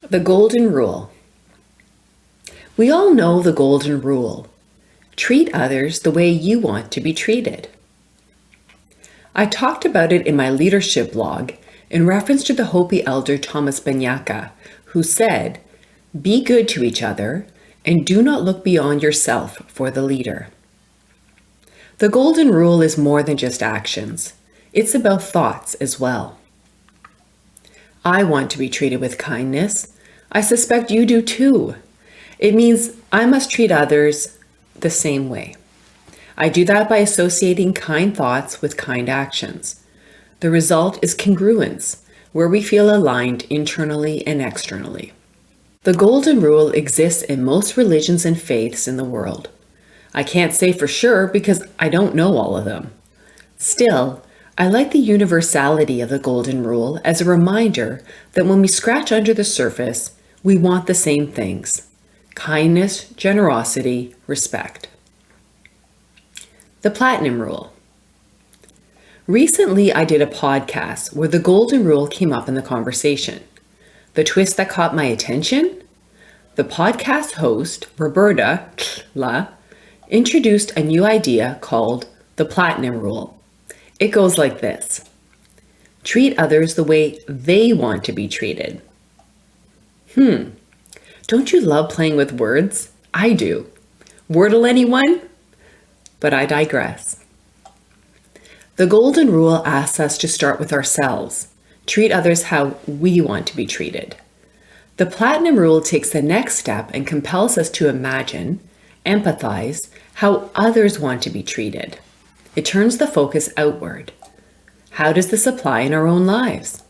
The Golden Rule. We all know the Golden Rule. Treat others the way you want to be treated. I talked about it in my leadership blog in reference to the Hopi elder Thomas Banyaka, who said, "Be good to each other and do not look beyond yourself for the leader." The Golden Rule is more than just actions. It's about thoughts as well. I want to be treated with kindness. I suspect you do too. It means I must treat others the same way. I do that by associating kind thoughts with kind actions. The result is congruence, where we feel aligned internally and externally. The Golden Rule exists in most religions and faiths in the world. I can't say for sure because I don't know all of them. Still, I like the universality of the Golden Rule as a reminder that when we scratch under the surface, we want the same things: kindness, generosity, respect. The Platinum Rule. Recently, I did a podcast where the Golden Rule came up in the conversation. The twist that caught my attention? The podcast host, Roberta introduced a new idea called the Platinum Rule. It goes like this: treat others the way they want to be treated. Don't you love playing with words? I do. Wordle anyone? But I digress. The Golden Rule asks us to start with ourselves. Treat others how we want to be treated. The Platinum Rule takes the next step and compels us to imagine, empathize, how others want to be treated. It turns the focus outward. How does this apply in our own lives?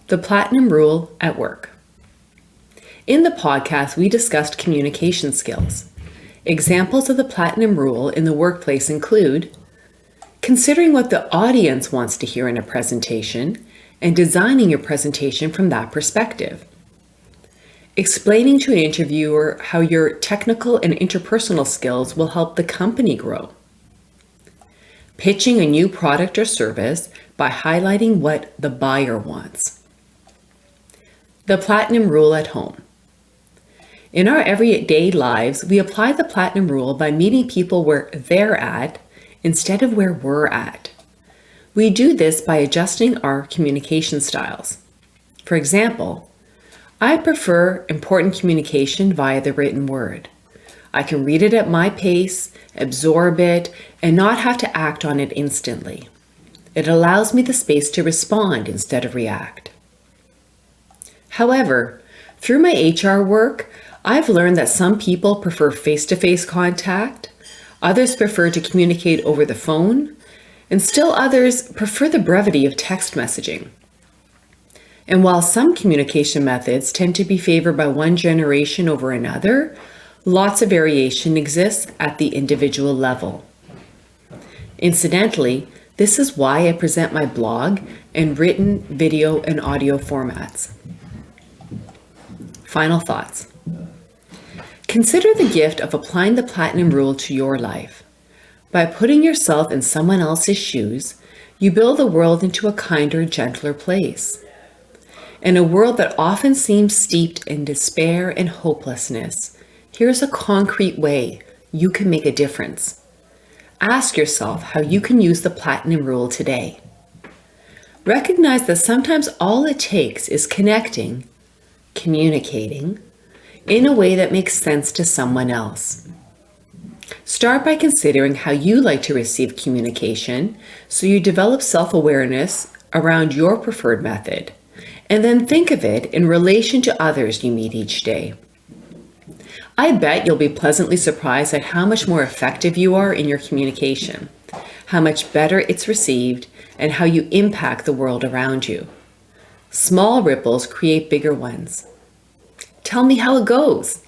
The Platinum Rule at work. In the podcast, we discussed communication skills. Examples of the Platinum Rule in the workplace include considering what the audience wants to hear in a presentation and designing your presentation from that perspective. Explaining to an interviewer how your technical and interpersonal skills will help the company grow. Pitching a new product or service by highlighting what the buyer wants. The Platinum Rule at home. In our everyday lives, we apply the Platinum Rule by meeting people where they're at instead of where we're at. We do this by adjusting our communication styles. For example, I prefer important communication via the written word. I can read it at my pace, absorb it, and not have to act on it instantly. It allows me the space to respond instead of react. However, through my HR work, I've learned that some people prefer face-to-face contact, others prefer to communicate over the phone, and still others prefer the brevity of text messaging. And while some communication methods tend to be favored by one generation over another, lots of variation exists at the individual level. Incidentally, this is why I present my blog in written, video, and audio formats. Final thoughts. Consider the gift of applying the Platinum Rule to your life. By putting yourself in someone else's shoes, you build the world into a kinder, gentler place. In a world that often seems steeped in despair and hopelessness, here's a concrete way you can make a difference. Ask yourself how you can use the Platinum Rule today. Recognize that sometimes all it takes is connecting, communicating, in a way that makes sense to someone else. Start by considering how you like to receive communication so you develop self-awareness around your preferred method, and then think of it in relation to others you meet each day. I bet you'll be pleasantly surprised at how much more effective you are in your communication, how much better it's received, and how you impact the world around you. Small ripples create bigger ones. Tell me how it goes.